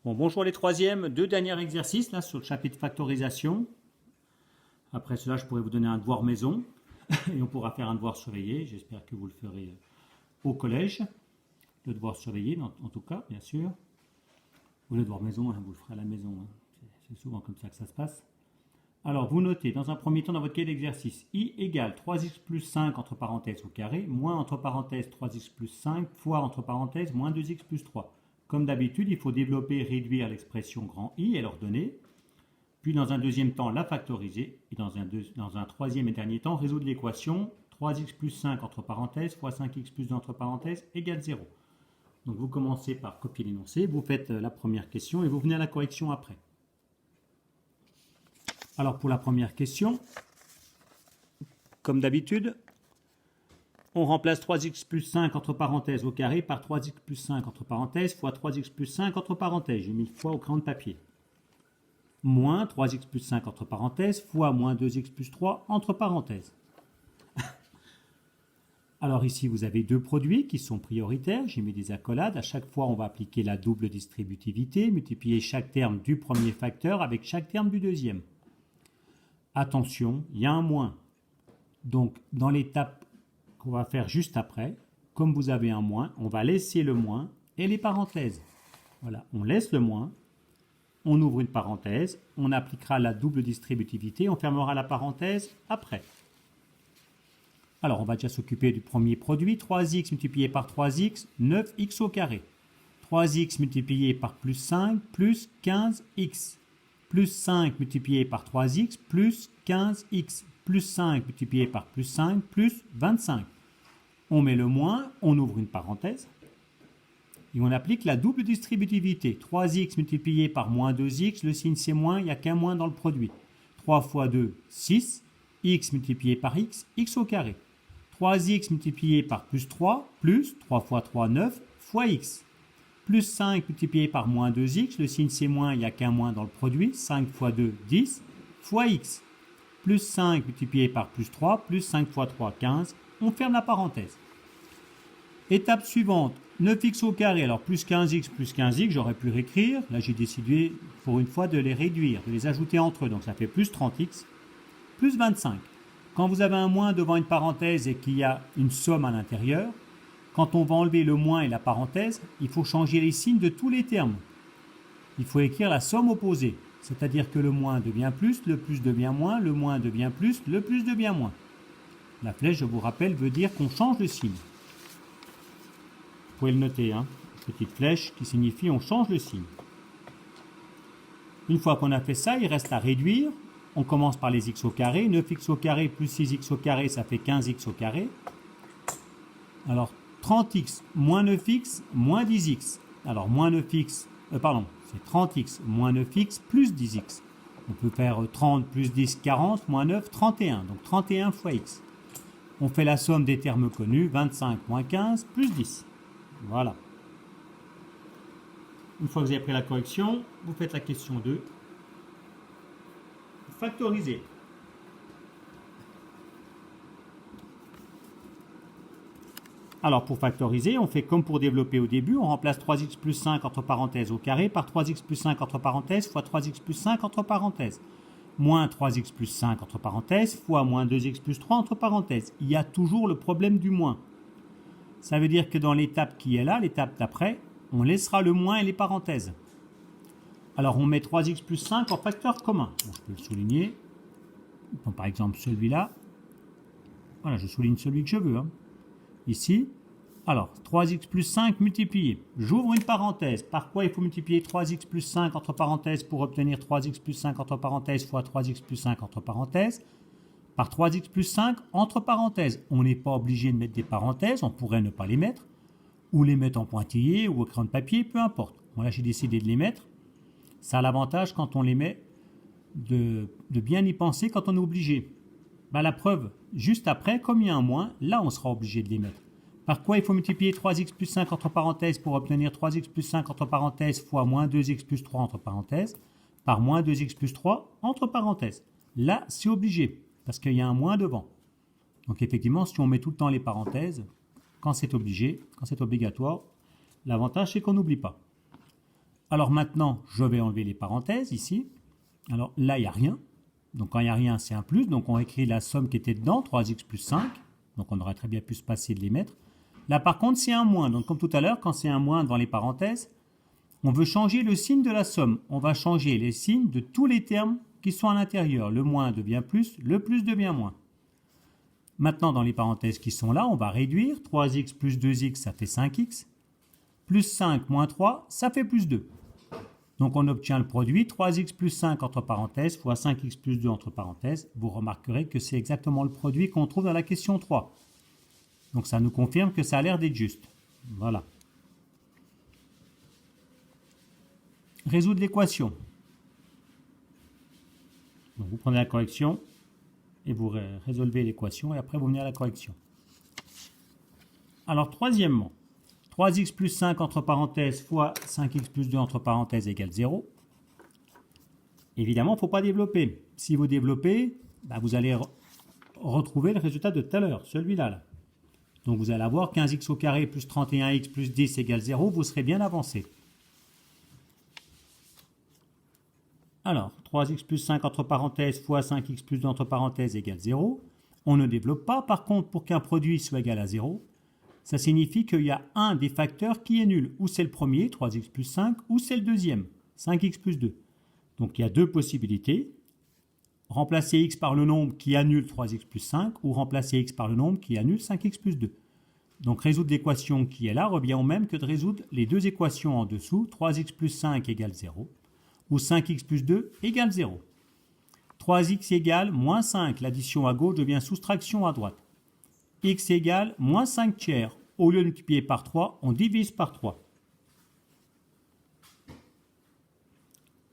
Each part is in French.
Bon, bonjour les troisièmes, deux derniers exercices là sur le chapitre factorisation. Après cela, je pourrais vous donner un devoir maison et on pourra faire un devoir surveillé. J'espère que vous le ferez au collège. Le devoir surveillé, en tout cas, bien sûr. Ou le devoir maison, vous le ferez à la maison. C'est souvent comme ça que ça se passe. Alors, vous notez dans un premier temps dans votre cahier d'exercice I égale 3x plus 5 entre parenthèses au carré, moins entre parenthèses 3x plus 5 fois entre parenthèses moins 2x plus 3. Comme d'habitude, il faut développer et réduire l'expression grand I et l'ordonner. Puis dans un deuxième temps, la factoriser. Et dans un troisième et dernier temps, résoudre l'équation 3x plus 5 entre parenthèses fois 5x plus 2 entre parenthèses égale 0. Donc vous commencez par copier l'énoncé, vous faites la première question et vous venez à la correction après. Alors pour la première question, comme d'habitude, on remplace 3x plus 5 entre parenthèses au carré par 3x plus 5 entre parenthèses fois 3x plus 5 entre parenthèses. J'ai mis fois au crayon de papier. Moins 3x plus 5 entre parenthèses fois moins 2x plus 3 entre parenthèses. Alors ici, vous avez deux produits qui sont prioritaires. J'ai mis des accolades. À chaque fois, on va appliquer la double distributivité, multiplier chaque terme du premier facteur avec chaque terme du deuxième. Attention, il y a un moins. Donc, dans l'étape qu'on va faire juste après, comme vous avez un moins, on va laisser le moins et les parenthèses. Voilà, on laisse le moins, on ouvre une parenthèse, on appliquera la double distributivité, on fermera la parenthèse après. Alors, on va déjà s'occuper du premier produit. 3x multiplié par 3x, 9x au carré. 3x multiplié par plus 5, plus 15x. Plus 5 multiplié par 3x, plus 15x. Plus 5 multiplié par plus 5, plus 25. On met le moins, on ouvre une parenthèse. Et on applique la double distributivité. 3x multiplié par moins 2x, le signe c'est moins, il n'y a qu'un moins dans le produit. 3 fois 2, 6. X multiplié par x, x au carré. 3x multiplié par plus 3, plus 3 fois 3, 9, fois x. Plus 5 multiplié par moins 2x, le signe c'est moins, il n'y a qu'un moins dans le produit. 5 fois 2, 10, fois x. Plus 5 multiplié par plus 3, plus 5 fois 3, 15. On ferme la parenthèse. Étape suivante, 9x au carré. Alors plus 15x, j'aurais pu réécrire. Là, j'ai décidé pour une fois de les réduire, de les ajouter entre eux. Donc ça fait plus 30x, plus 25. Quand vous avez un moins devant une parenthèse et qu'il y a une somme à l'intérieur, quand on va enlever le moins et la parenthèse, il faut changer les signes de tous les termes. Il faut écrire la somme opposée. C'est-à-dire que le moins devient plus, le plus devient moins, le moins devient plus, le plus devient moins. La flèche, je vous rappelle, veut dire qu'on change de signe. Vous pouvez le noter, hein. Petite flèche qui signifie on change le signe. Une fois qu'on a fait ça, il reste à réduire. On commence par les x au carré. 9x au carré plus 6x au carré, ça fait 15x au carré. Alors, 30x moins 9x moins 10x. Alors, moins 9x, c'est 30x moins 9x plus 10x. On peut faire 30 plus 10, 40, moins 9, 31. Donc 31 fois x. On fait la somme des termes connus, 25 moins 15 plus 10. Voilà. Une fois que vous avez pris la correction, vous faites la question 2. Factoriser. Alors pour factoriser, on fait comme pour développer au début, on remplace 3x plus 5 entre parenthèses au carré par 3x plus 5 entre parenthèses fois 3x plus 5 entre parenthèses. Moins 3x plus 5 entre parenthèses fois moins 2x plus 3 entre parenthèses. Il y a toujours le problème du moins. Ça veut dire que dans l'étape qui est là, l'étape d'après, on laissera le moins et les parenthèses. Alors on met 3x plus 5 en facteur commun. Bon, je peux le souligner. Bon, par exemple celui-là. Voilà, je souligne celui que je veux. Ici. Alors 3x plus 5 multiplié. J'ouvre une parenthèse. Par quoi il faut multiplier 3x plus 5 entre parenthèses pour obtenir 3x plus 5 entre parenthèses fois 3x plus 5 entre parenthèses par 3x plus 5 entre parenthèses. On n'est pas obligé de mettre des parenthèses. On pourrait ne pas les mettre. Ou les mettre en pointillé ou au crayon de papier, peu importe. Moi, là, j'ai décidé de les mettre. Ça a l'avantage quand on les met de bien y penser quand on est obligé. La preuve, juste après, comme il y a un moins, là on sera obligé de les mettre. Par quoi il faut multiplier 3x plus 5 entre parenthèses pour obtenir 3x plus 5 entre parenthèses fois moins 2x plus 3 entre parenthèses par moins 2x plus 3 entre parenthèses. Là, c'est obligé, parce qu'il y a un moins devant. Donc effectivement, si on met tout le temps les parenthèses, quand c'est obligé, quand c'est obligatoire, l'avantage c'est qu'on n'oublie pas. Alors maintenant, je vais enlever les parenthèses ici. Alors là, il n'y a rien. Donc quand il n'y a rien, c'est un plus. Donc on écrit la somme qui était dedans, 3x plus 5. Donc on aurait très bien pu se passer de les mettre. Là par contre, c'est un moins. Donc comme tout à l'heure, quand c'est un moins devant les parenthèses, on veut changer le signe de la somme. On va changer les signes de tous les termes qui sont à l'intérieur. Le moins devient plus, le plus devient moins. Maintenant, dans les parenthèses qui sont là, on va réduire. 3x plus 2x, ça fait 5x. Plus 5 moins 3, ça fait plus 2. Donc on obtient le produit 3x plus 5 entre parenthèses fois 5x plus 2 entre parenthèses. Vous remarquerez que c'est exactement le produit qu'on trouve dans la question 3. Donc ça nous confirme que ça a l'air d'être juste. Voilà. Résoudre l'équation. Donc vous prenez la correction et vous résolvez l'équation et après vous venez à la correction. Alors troisièmement, 3x plus 5 entre parenthèses fois 5x plus 2 entre parenthèses égale 0. Évidemment, il ne faut pas développer. Si vous développez, vous allez retrouver le résultat de tout à l'heure, celui-là. Là. Donc vous allez avoir 15x au carré plus 31x plus 10 égale 0, vous serez bien avancé. Alors, 3x plus 5 entre parenthèses fois 5x plus 2 entre parenthèses égale 0. On ne développe pas. Par contre, pour qu'un produit soit égal à 0, ça signifie qu'il y a un des facteurs qui est nul. Ou c'est le premier, 3x plus 5, ou c'est le deuxième, 5x plus 2. Donc il y a deux possibilités. Remplacer x par le nombre qui annule 3x plus 5, ou remplacer x par le nombre qui annule 5x plus 2. Donc résoudre l'équation qui est là revient au même que de résoudre les deux équations en dessous, 3x plus 5 égale 0, ou 5x plus 2 égale 0. 3x égale moins 5, l'addition à gauche devient soustraction à droite. X égale moins 5 tiers. Au lieu de multiplier par 3, on divise par 3.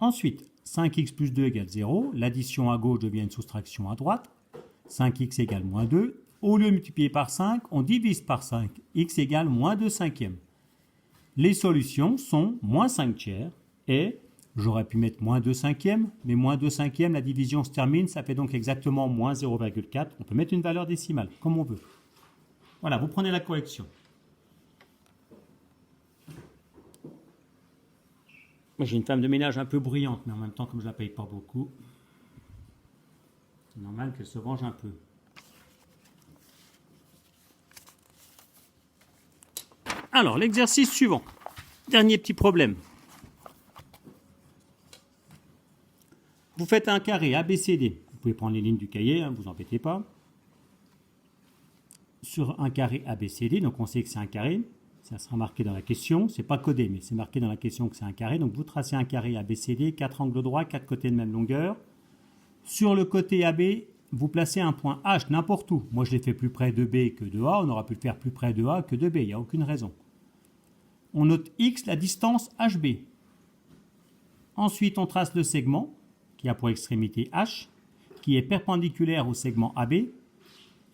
Ensuite, 5x plus 2 égale 0. L'addition à gauche devient une soustraction à droite. 5x égale moins 2. Au lieu de multiplier par 5, on divise par 5. X égale moins 2 cinquièmes. Les solutions sont moins 5 tiers et j'aurais pu mettre moins 2 cinquièmes, mais moins 2 cinquièmes, la division se termine, ça fait donc exactement moins 0,4. On peut mettre une valeur décimale, comme on veut. Voilà, vous prenez la correction. Moi, j'ai une femme de ménage un peu bruyante, mais en même temps, comme je ne la paye pas beaucoup, c'est normal qu'elle se venge un peu. Alors, l'exercice suivant. Dernier petit problème. Vous faites un carré ABCD. Vous pouvez prendre les lignes du cahier, ne vous embêtez pas. Sur un carré ABCD, donc on sait que c'est un carré, ça sera marqué dans la question, c'est pas codé, mais c'est marqué dans la question que c'est un carré, donc vous tracez un carré ABCD, 4 angles droits, 4 côtés de même longueur. Sur le côté AB, vous placez un point H n'importe où. Moi je l'ai fait plus près de B que de A, on aurait pu le faire plus près de A que de B, il n'y a aucune raison. On note X, la distance HB. Ensuite on trace le segment, qui a pour extrémité H, qui est perpendiculaire au segment AB,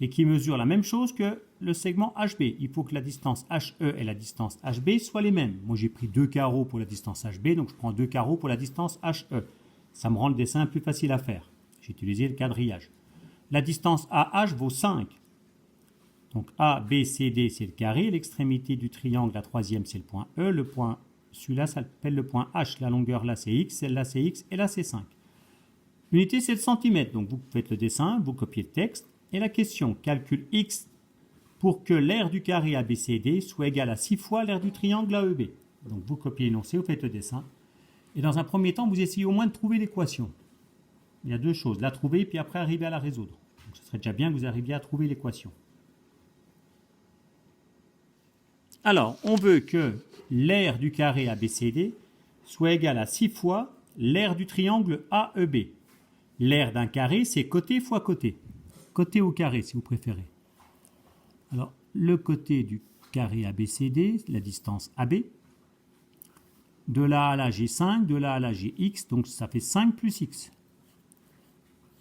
et qui mesure la même chose que le segment HB. Il faut que la distance HE et la distance HB soient les mêmes. Moi, j'ai pris 2 carreaux pour la distance HB, donc je prends 2 carreaux pour la distance HE. Ça me rend le dessin plus facile à faire. J'ai utilisé le quadrillage. La distance AH vaut 5. Donc ABCD, c'est le carré. L'extrémité du triangle, la troisième, c'est le point E. Le point, celui-là, ça s'appelle le point H. La longueur, là, c'est X. Celle-là, c'est X. Et là, c'est 5. L'unité, c'est le centimètre. Donc, vous faites le dessin, vous copiez le texte. Et la question, calcule X pour que l'aire du carré ABCD soit égal à 6 fois l'aire du triangle AEB. Donc vous copiez l'énoncé, vous faites le dessin. Et dans un premier temps, vous essayez au moins de trouver l'équation. Il y a deux choses, la trouver puis après arriver à la résoudre. Donc ce serait déjà bien que vous arriviez à trouver l'équation. Alors, on veut que l'aire du carré ABCD soit égale à 6 fois l'aire du triangle AEB. L'aire d'un carré, c'est côté fois côté. Côté au carré, si vous préférez. Alors, le côté du carré ABCD, la distance AB. De là à là, j'ai 5, de là à là, j'ai x, donc ça fait 5 plus x.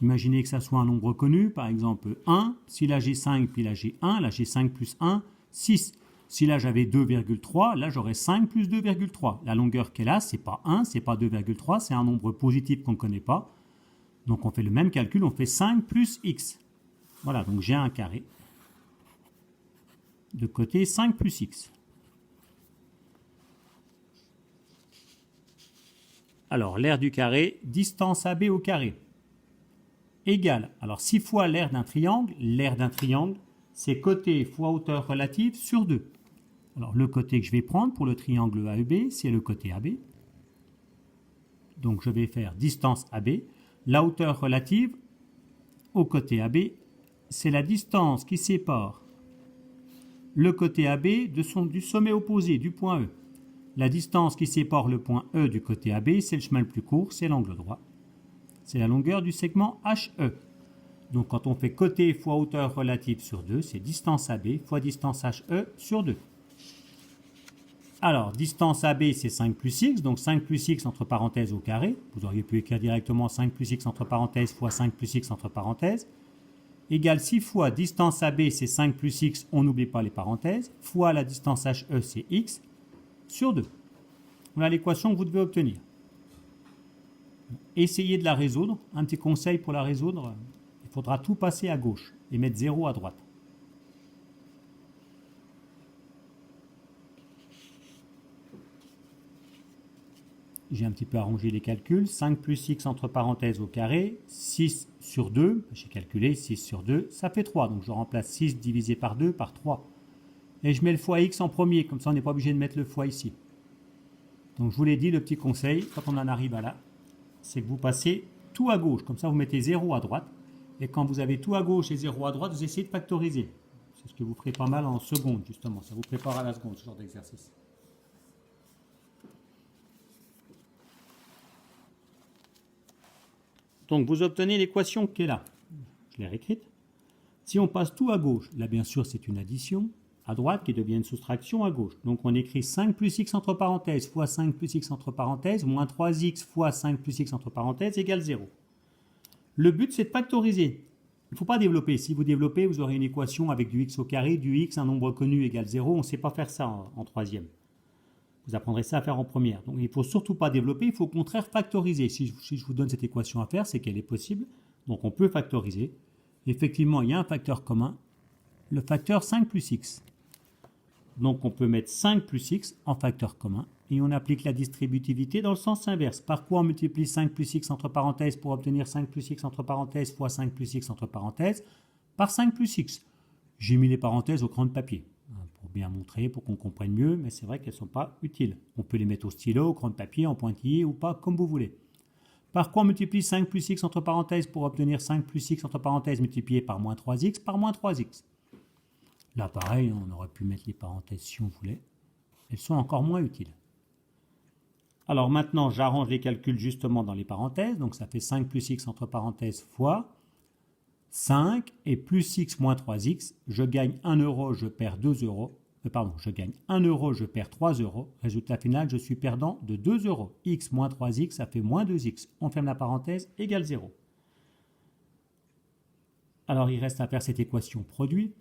Imaginez que ça soit un nombre connu, par exemple 1. Si là j'ai 5, puis là j'ai 1, là j'ai 5 plus 1, 6. Si là j'avais 2,3, là j'aurais 5 plus 2,3. La longueur qu'elle a, c'est pas 1, c'est pas 2,3, c'est un nombre positif qu'on ne connaît pas. Donc on fait le même calcul, on fait 5 plus x. Voilà, donc j'ai un carré. De côté 5 plus x. Alors, l'aire du carré, distance AB au carré, égale, alors 6 fois l'aire d'un triangle, c'est côté fois hauteur relative sur 2. Alors, le côté que je vais prendre pour le triangle AEB, c'est le côté AB. Donc, je vais faire distance AB. La hauteur relative au côté AB, c'est la distance qui sépare le côté AB du sommet opposé, du point E. La distance qui sépare le point E du côté AB, c'est le chemin le plus court, c'est l'angle droit. C'est la longueur du segment HE. Donc, quand on fait côté fois hauteur relative sur 2, c'est distance AB fois distance HE sur 2. Alors, distance AB, c'est 5 plus x, donc 5 plus x entre parenthèses au carré. Vous auriez pu écrire directement 5 plus x entre parenthèses fois 5 plus x entre parenthèses, égale 6 fois distance AB, c'est 5 plus x, on n'oublie pas les parenthèses, fois la distance HE, c'est x, sur 2. Voilà l'équation que vous devez obtenir. Essayez de la résoudre. Un petit conseil pour la résoudre, il faudra tout passer à gauche et mettre 0 à droite. J'ai un petit peu arrangé les calculs. 5 plus x entre parenthèses au carré, 6 sur 2, j'ai calculé 6 sur 2, ça fait 3. Donc je remplace 6 divisé par 2 par 3. Et je mets le fois x en premier, comme ça on n'est pas obligé de mettre le fois ici. Donc je vous l'ai dit, le petit conseil, quand on en arrive à là, c'est que vous passez tout à gauche. Comme ça vous mettez 0 à droite. Et quand vous avez tout à gauche et 0 à droite, vous essayez de factoriser. C'est ce que vous ferez pas mal en seconde, justement. Ça vous prépare à la seconde, ce genre d'exercice. Donc vous obtenez l'équation qui est là. Je l'ai réécrite. Si on passe tout à gauche, là bien sûr c'est une addition à droite qui devient une soustraction à gauche. Donc on écrit 5 plus x entre parenthèses fois 5 plus x entre parenthèses moins 3x fois 5 plus x entre parenthèses égale 0. Le but c'est de factoriser. Il ne faut pas développer. Si vous développez, vous aurez une équation avec du x au carré, du x, un nombre connu égale 0. On ne sait pas faire ça en troisième. Vous apprendrez ça à faire en première. Donc il ne faut surtout pas développer, il faut au contraire factoriser. Si je vous donne cette équation à faire, c'est qu'elle est possible. Donc on peut factoriser. Effectivement, il y a un facteur commun, le facteur 5 plus x. Donc on peut mettre 5 plus x en facteur commun et on applique la distributivité dans le sens inverse. Par quoi on multiplie 5 plus x entre parenthèses pour obtenir 5 plus x entre parenthèses fois 5 plus x entre parenthèses par 5 plus x. J'ai mis les parenthèses au crayon de papier pour bien montrer, pour qu'on comprenne mieux, mais c'est vrai qu'elles ne sont pas utiles. On peut les mettre au stylo, au crayon de papier, en pointillé ou pas, comme vous voulez. Par quoi on multiplie 5 plus x entre parenthèses pour obtenir 5 plus x entre parenthèses multiplié par moins 3x par moins 3x. Là, pareil, on aurait pu mettre les parenthèses si on voulait. Elles sont encore moins utiles. Alors maintenant, j'arrange les calculs justement dans les parenthèses. Donc ça fait 5 plus x entre parenthèses fois 5 et plus x moins 3x. Je gagne 1 euro, je perds 2 euros. Je gagne 1 euro, je perds 3 euros. Résultat final, je suis perdant de 2 euros. X moins 3x, ça fait moins 2x. On ferme la parenthèse, égale 0. Alors il reste à faire cette équation produit.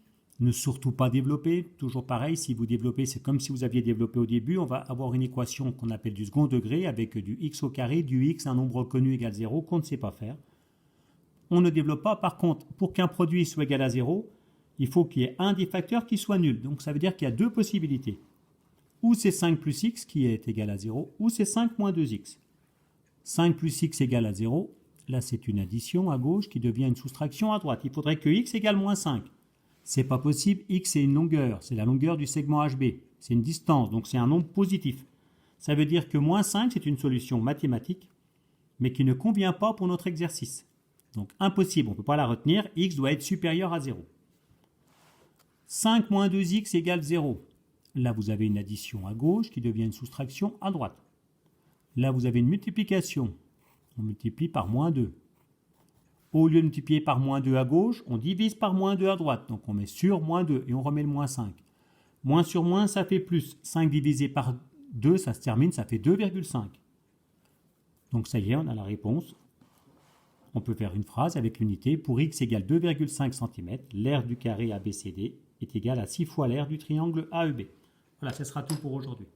Ne surtout pas développer, toujours pareil, si vous développez, c'est comme si vous aviez développé au début, on va avoir une équation qu'on appelle du second degré avec du x au carré, du x, un nombre connu égale 0, qu'on ne sait pas faire. On ne développe pas, par contre, pour qu'un produit soit égal à 0, il faut qu'il y ait un des facteurs qui soit nul. Donc ça veut dire qu'il y a deux possibilités. Ou c'est 5 plus x qui est égal à 0, ou c'est 5 moins 2x. 5 plus x égale à 0, là c'est une addition à gauche qui devient une soustraction à droite. Il faudrait que x égale moins 5. C'est pas possible, x c'est une longueur, c'est la longueur du segment HB, c'est une distance, donc c'est un nombre positif. Ça veut dire que moins 5 c'est une solution mathématique, mais qui ne convient pas pour notre exercice. Donc impossible, on ne peut pas la retenir, x doit être supérieur à 0. 5 moins 2x égale 0. Là vous avez une addition à gauche qui devient une soustraction à droite. Là vous avez une multiplication, on multiplie par moins 2. Au lieu de multiplier par moins 2 à gauche, on divise par moins 2 à droite. Donc on met sur moins 2 et on remet le moins 5. Moins sur moins, ça fait plus. 5 divisé par 2, ça se termine, ça fait 2,5. Donc ça y est, on a la réponse. On peut faire une phrase avec l'unité. Pour x égale 2,5 cm, l'aire du carré ABCD est égal à 6 fois l'aire du triangle AEB. Voilà, ce sera tout pour aujourd'hui.